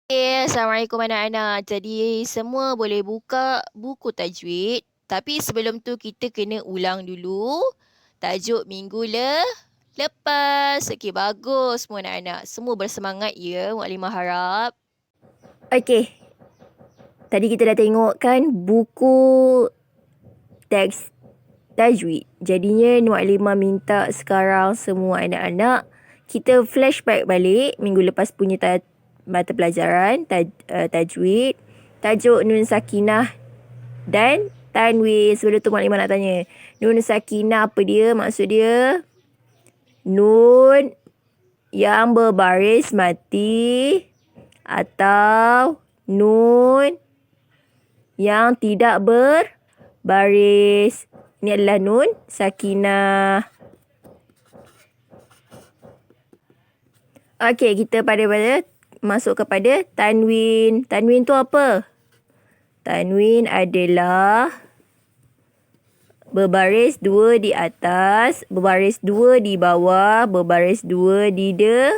Assalamualaikum anak-anak. Jadi semua boleh buka buku tajwid. Tapi sebelum tu kita kena ulang dulu tajuk minggu lepas. Okey, bagus semua anak-anak. Semua bersemangat ya, Muklimah harap. Okey. Tadi kita dah tengok kan buku teks tajwid. Jadinya Muklimah minta sekarang semua anak-anak kita flashback balik minggu lepas punya mata pelajaran tajwid. Tajuk Nun Sakinah dan Tanwin. Sebelum tu Muklimah nak tanya. Nun Sakinah apa dia? Maksud dia nun yang berbaris mati atau nun yang tidak berbaris. Ini adalah nun sakinah. Okey, kita masuk kepada tanwin. Tanwin tu apa? Tanwin adalah berbaris dua di atas, berbaris dua di bawah, berbaris dua di depan.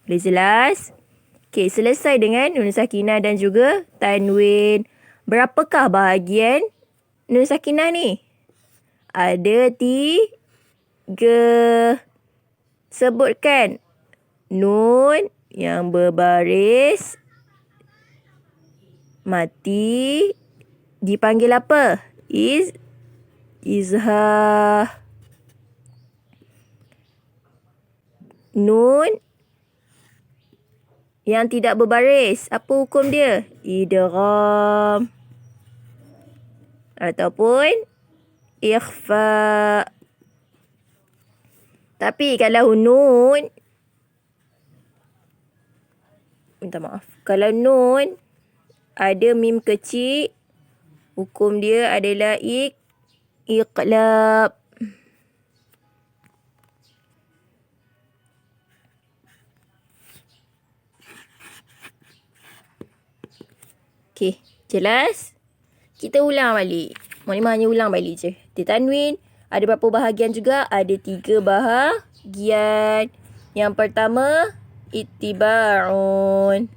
Boleh jelas? Okey, selesai dengan nun sakinah dan juga tanwin. Berapakah bahagian nun sakinah ni? Ada 3. Sebutkan nun yang berbaris mati dipanggil apa? Izhar. Nun yang tidak berbaris, apa hukum dia? Idgham ataupun ikhfa. Tapi kalau nun, kalau nun ada mim kecil, hukum dia adalah iqlab. Okey, jelas? Kita ulang balik. Muklimah hanya ulang balik je. Di tanwin ada berapa bahagian juga? Ada 3 bahagian. Yang pertama, ittiba'un.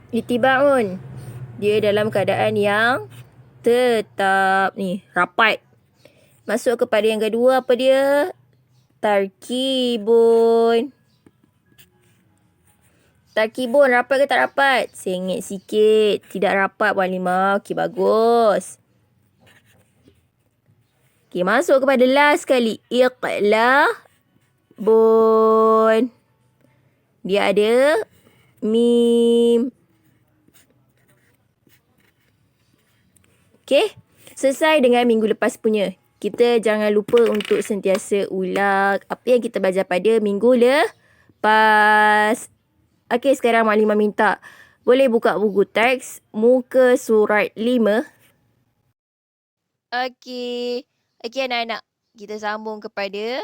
Ittiba'un. Dia dalam keadaan yang tetap. Ni, rapat. Masuk kepada yang kedua, apa dia? Tarkibun. Tarkibun rapat ke tak rapat? Sengit sikit. Tidak rapat Muklimah. Okey, bagus. Okey, masuk kepada last sekali. Iqlabun. Dia ada mim. Okey, selesai dengan minggu lepas punya. Kita jangan lupa untuk sentiasa ulang apa yang kita belajar pada minggu lepas. Okey, sekarang Muklimah minta boleh buka buku teks muka surat 5. Okey. Okey anak-anak. Kita sambung kepada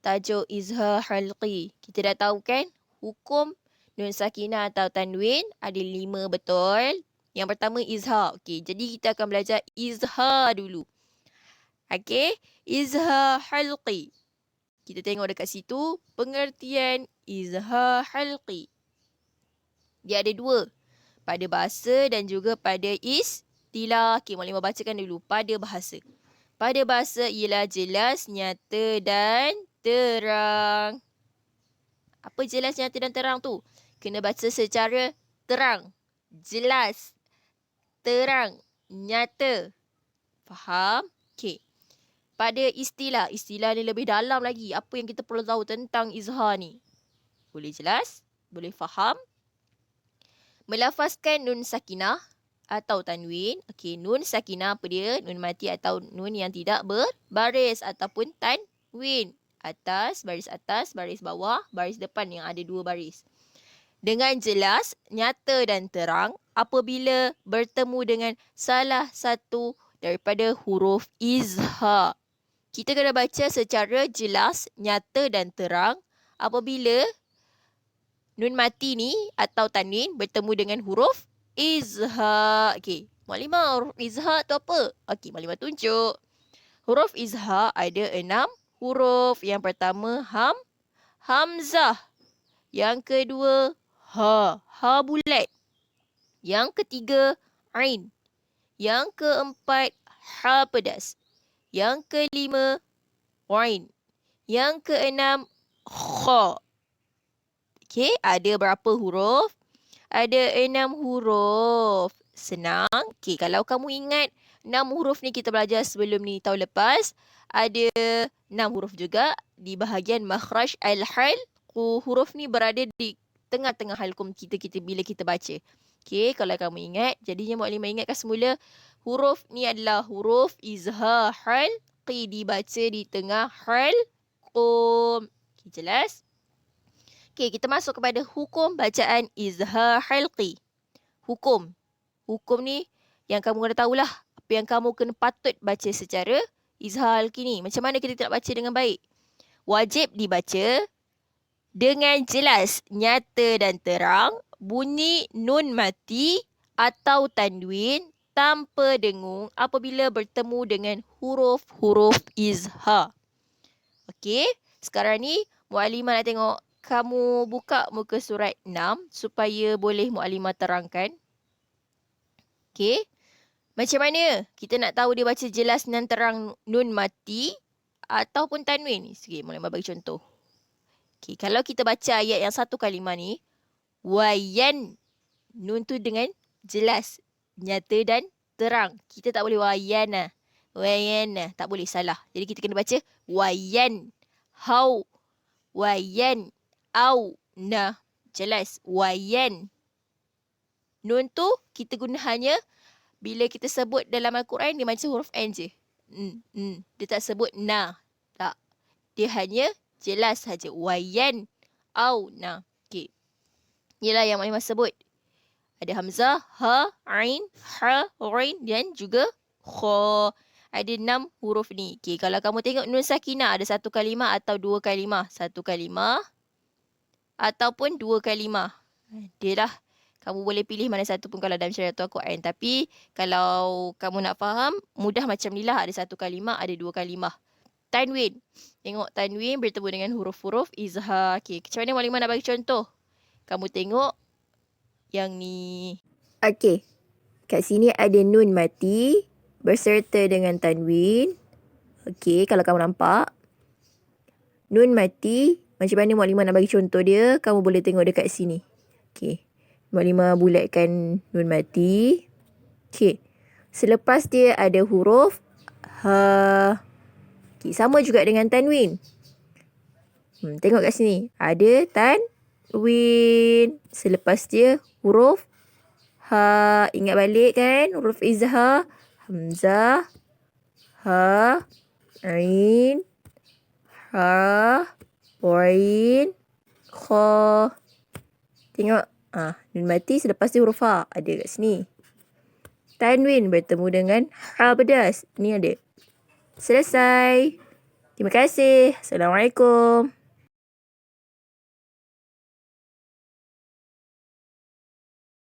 tajuk izhar halqi. Kita dah tahu kan hukum nun sakinah atau tanwin ada 5, betul? Yang pertama izhar. Okey, jadi kita akan belajar izhar dulu. Okey, izhar halqi. Kita tengok dekat situ pengertian izhar halqi. Dia ada 2. Pada bahasa dan juga pada istilah. Okey, Muklimah bacakan dulu pada bahasa. Pada bahasa ialah jelas, nyata dan terang. Apa jelas, nyata dan terang tu? Kena baca secara terang, jelas, terang, nyata. Faham? Okey. Pada istilah. Istilah ni lebih dalam lagi. Apa yang kita perlu tahu tentang izhar ni? Boleh jelas? Boleh faham? Melafazkan nun sakinah atau tanwin. Okey, nun sakinah apa dia? Nun mati atau nun yang tidak berbaris ataupun tanwin. Atas, baris bawah, baris depan yang ada 2 baris. Dengan jelas, nyata dan terang apabila bertemu dengan salah satu daripada huruf izhar. Kita kena baca secara jelas, nyata dan terang apabila nun mati ni atau tanwin bertemu dengan huruf izhar. Okey, Muklimah huruf izhar tu apa? Okey, Muklimah tunjuk. Huruf izhar ada 6 huruf. Yang pertama hamzah. Yang kedua ha bulat. Yang ketiga ain. Yang keempat ha pedas. Yang kelima ain. Yang keenam kha. Okey, ada berapa huruf? Ada 6 huruf. Senang. Okey, kalau kamu ingat 6 huruf ni kita belajar sebelum ni tahun lepas. Ada 6 huruf juga di bahagian makhraj al-hal. Huruf ni berada di tengah-tengah halqum kita bila kita baca. Okey, kalau kamu ingat, jadinya muklimah ingatkan semula huruf ni adalah huruf izhar halqi dibaca di tengah halqum. Okey, jelas? Okey, kita masuk kepada hukum bacaan izhar halqi. Hukum. Hukum ni yang kamu kena tahulah apa yang kamu kena patut baca secara izhar halqi ni. Macam mana kita nak baca dengan baik? Wajib dibaca dengan jelas, nyata dan terang, bunyi nun mati atau tanwin tanpa dengung apabila bertemu dengan huruf-huruf izhar. Okey, sekarang ni muklimah nak tengok kamu buka muka surat 6 supaya boleh muklimah terangkan. Okey. Macam mana kita nak tahu dia baca jelas dan terang nun mati ataupun tanwin? Sikit muklimah bagi contoh. Okey, kalau kita baca ayat yang satu kalimah ni, wayan. Nun tu dengan jelas, nyata dan terang. Kita tak boleh wayana. Wayana. Tak boleh, salah. Jadi kita kena baca wayan. Hau. Wayan. Au. Nah. Jelas. Wayan. Nun tu kita guna hanya bila kita sebut dalam Al-Quran, dia macam huruf N je. Dia tak sebut na. Tak. Dia hanya jelas saja. Wayan. Au. Nah. Okay. Inilah yang muklimah sebut. Ada hamzah, ha, ain, ha, ain dan juga kha. Ada 6 huruf ni. Okay, kalau kamu tengok nun sakinah ada 1 kalimah atau 2 kalimah. 1 kalimah ataupun 2 kalimah. Dia lah. Kamu boleh pilih mana satu pun kalau dalam syariat Al-Quran. Tapi kalau kamu nak faham, mudah macam ni lah. Ada 1 kalimah, ada 2 kalimah. Tanwin. Tengok tanwin bertemu dengan huruf-huruf izhar. Okay, macam mana muklimah nak bagi contoh? Kamu tengok yang ni. Okey. Kat sini ada nun mati berserta dengan tanwin. Okey, kalau kamu nampak. Nun mati, macam mana muklimah nak bagi contoh dia, kamu boleh tengok dekat sini. Okey. Muklimah bulatkan nun mati. Okey. Selepas dia ada huruf ha. Okey, sama juga dengan tanwin. Tengok kat sini. Ada tanwin. Selepas dia huruf ha. Ingat balik kan huruf izhar. Hamzah. Ha. Ain. Ha. Ain. Kha. Tengok. Nun mati selepas dia huruf ha. Ada kat sini. Tanwin bertemu dengan ha pedas. Ni ada. Selesai. Terima kasih. Assalamualaikum.